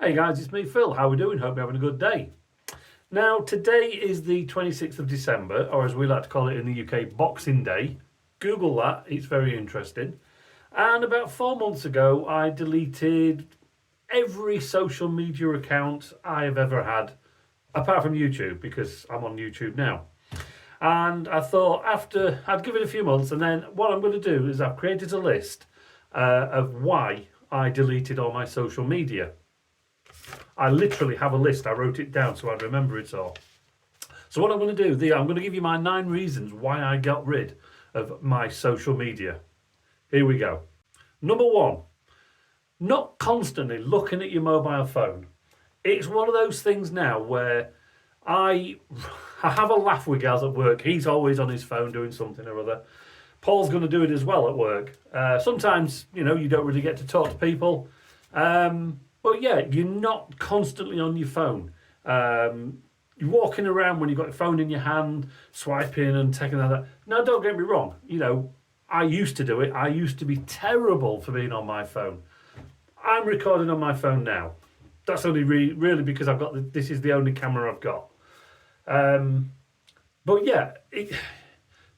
Hey guys, it's me Phil. How are we doing? Hope you're having a good day. Now, today is the 26th of December, or as we like to call it in the UK, Boxing Day. Google that, it's very interesting. And about 4 months ago, I deleted every social media account I have ever had, apart from YouTube, because I'm on YouTube now. And I thought I'd give it a few months, and then what I'm going to do is I've created a list of why I deleted all my social media. I literally have a list. I wrote it down so I'd remember it all. So what I'm going to do, I'm going to give you my 9 reasons why I got rid of my social media. Here we go. Number 1, not constantly looking at your mobile phone. It's one of those things now where I have a laugh with Gaz at work. He's always on his phone doing something or other. Paul's going to do it as well at work. Sometimes, you don't really get to talk to people. But yeah, you're not constantly on your phone. You're walking around when you've got your phone in your hand, swiping and taking that. Now, don't get me wrong. I used to do it. I used to be terrible for being on my phone. I'm recording on my phone now. That's only really because this is the only camera I've got. But yeah,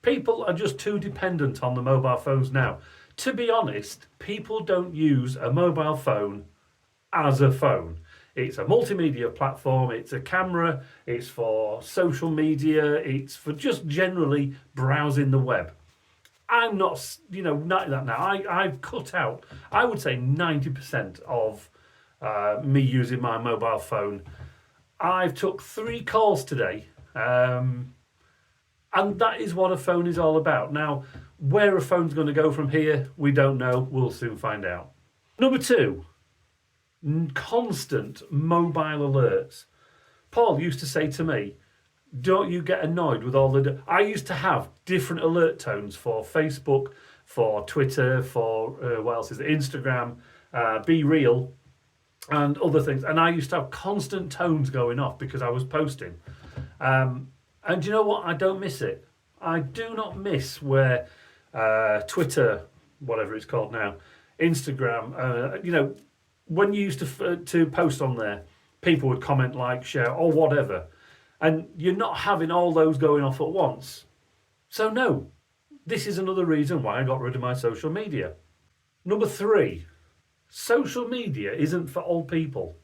people are just too dependent on the mobile phones now. To be honest, people don't use a mobile phone as a phone. It's a multimedia platform, it's a camera, it's for social media, it's for just generally browsing the web. I'm not, not that now. I've cut out, I would say 90% of me using my mobile phone. I've took 3 calls today, and that is what a phone is all about. Now, where a phone's going to go from here, we don't know. We'll soon find out. Number 2, constant mobile alerts. Paul used to say to me, don't you get annoyed with all the... I used to have different alert tones for Facebook, for Twitter, for what else is it? Instagram, Be Real, and other things. And I used to have constant tones going off because I was posting. And you know what? I don't miss it. I do not miss where Twitter, whatever it's called now, Instagram, when you used to post on there, people would comment, like, share, or whatever. And you're not having all those going off at once. So no, this is another reason why I got rid of my social media. Number 3, social media isn't for old people.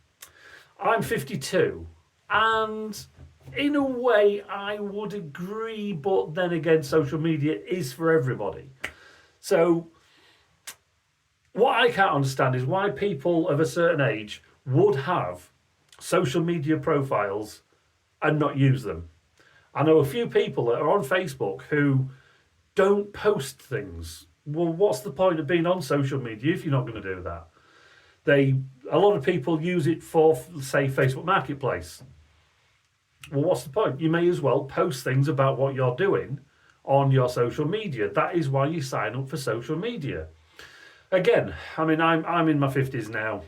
I'm 52, and in a way I would agree, but then again, social media is for everybody. So what I can't understand is why people of a certain age would have social media profiles and not use them. I know a few people that are on Facebook who don't post things. Well, what's the point of being on social media if you're not going to do that? A lot of people use it for, say, Facebook Marketplace. Well, what's the point? You may as well post things about what you're doing on your social media. That is why you sign up for social media. Again, I mean, I'm in my 50s now.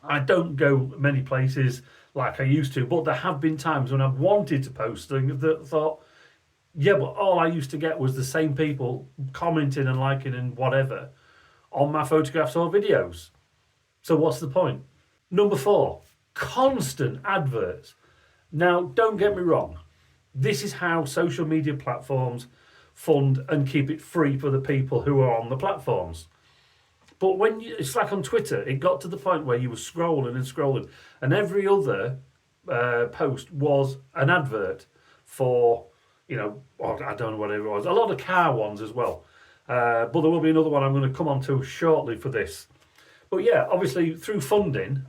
I don't go many places like I used to, but there have been times when I've wanted to post things that thought, yeah, but all I used to get was the same people commenting and liking and whatever on my photographs or videos. So what's the point? Number 4, constant adverts. Now, don't get me wrong. This is how social media platforms fund and keep it free for the people who are on the platforms. But it's like on Twitter, it got to the point where you were scrolling and scrolling, and every other post was an advert for, I don't know what it was, a lot of car ones as well. But there will be another one I'm going to come on to shortly for this. But yeah, obviously through funding,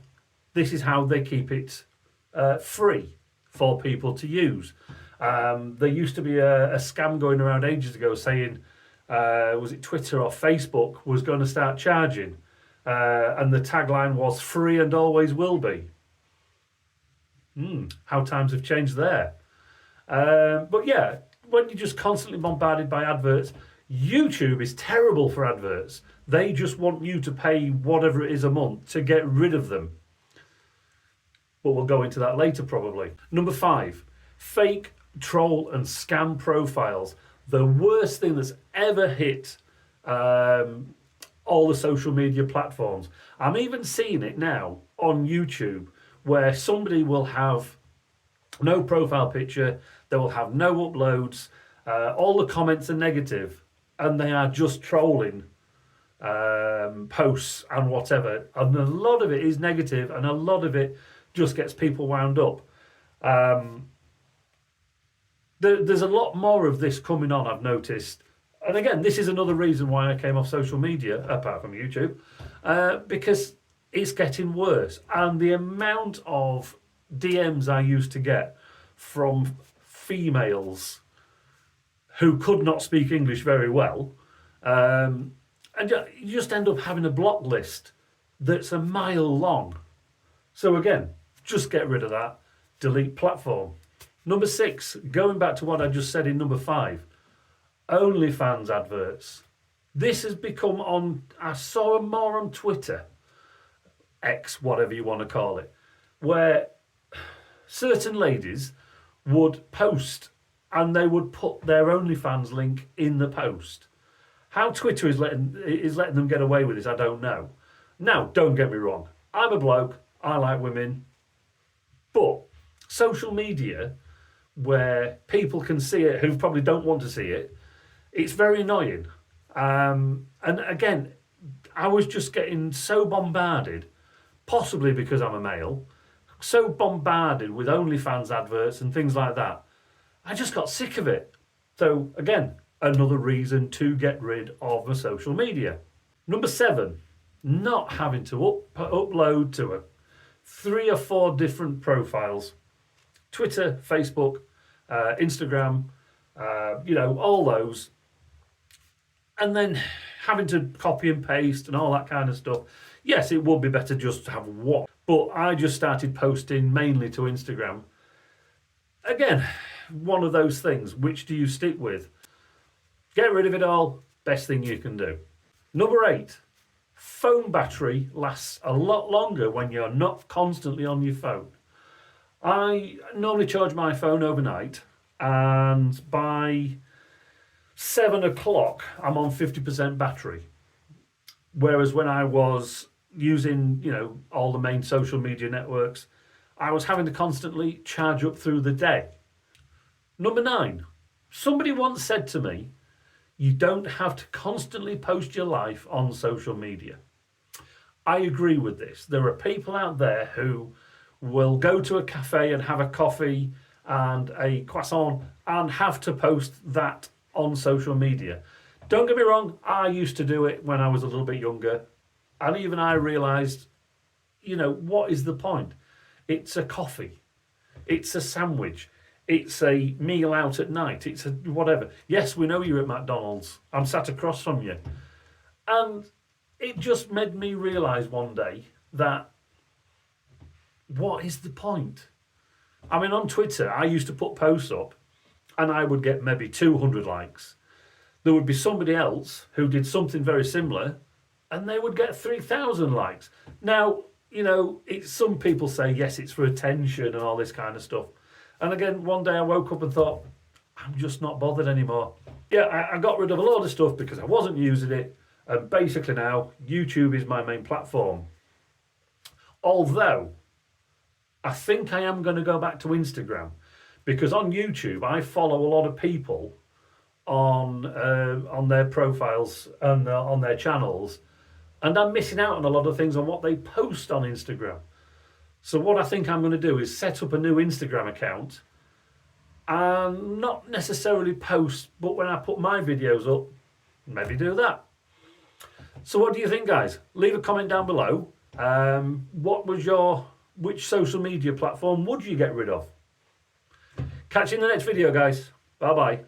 this is how they keep it free for people to use. There used to be a scam going around ages ago saying, was it Twitter or Facebook was going to start charging, and the tagline was free and always will be. How times have changed there. But yeah, when you're just constantly bombarded by adverts, YouTube is terrible for adverts. They just want you to pay whatever it is a month to get rid of them. But we'll go into that later probably. Number 5, fake, troll and scam profiles. The worst thing that's ever hit all the social media platforms. I'm even seeing it now on YouTube where somebody will have no profile picture, they will have no uploads, all the comments are negative, and they are just trolling posts and whatever. And a lot of it is negative, and a lot of it just gets people wound up. There's a lot more of this coming on, I've noticed. And again, this is another reason why I came off social media, apart from YouTube, because it's getting worse. And the amount of DMs I used to get from females who could not speak English very well, and you just end up having a block list that's a mile long. So again, just get rid of that, delete platform. Number 6, going back to what I just said in number 5, OnlyFans adverts. This has become on, I saw more on Twitter, X, whatever you want to call it, where certain ladies would post and they would put their OnlyFans link in the post. How Twitter is letting them get away with this, I don't know. Now, don't get me wrong, I'm a bloke, I like women, but social media, where people can see it who probably don't want to see it, it's very annoying. And again, I was just getting so bombarded, possibly because I'm a male, so bombarded with OnlyFans adverts and things like that. I just got sick of it. So again, another reason to get rid of the social media. Number 7, not having to upload to 3 or 4 different profiles. Twitter, Facebook, Instagram, all those. And then having to copy and paste and all that kind of stuff. Yes, it would be better just to have one. But I just started posting mainly to Instagram. Again, one of those things. Which do you stick with? Get rid of it all. Best thing you can do. Number 8. Phone battery lasts a lot longer when you're not constantly on your phone. I normally charge my phone overnight, and by 7 o'clock I'm on 50% battery. Whereas when I was using, all the main social media networks, I was having to constantly charge up through the day. Number 9. Somebody once said to me, you don't have to constantly post your life on social media. I agree with this. There are people out there who will go to a cafe and have a coffee and a croissant and have to post that on social media. Don't get me wrong, I used to do it when I was a little bit younger, and even I realised, what is the point? It's a coffee, it's a sandwich, it's a meal out at night, it's a whatever. Yes, we know you're at McDonald's, I'm sat across from you. And it just made me realise one day that what is the point? I mean, on Twitter, I used to put posts up and I would get maybe 200 likes. There would be somebody else who did something very similar and they would get 3,000 likes. Now, some people say, yes, it's for attention and all this kind of stuff. And again, one day I woke up and thought, I'm just not bothered anymore. Yeah, I got rid of a lot of stuff because I wasn't using it. And basically now, YouTube is my main platform. Although, I think I am going to go back to Instagram, because on YouTube I follow a lot of people on their profiles and on their channels, and I'm missing out on a lot of things on what they post on Instagram. So what I think I'm going to do is set up a new Instagram account and not necessarily post, but when I put my videos up, maybe do that. So what do you think, guys? Leave a comment down below. Which social media platform would you get rid of? Catch you in the next video, guys. Bye bye.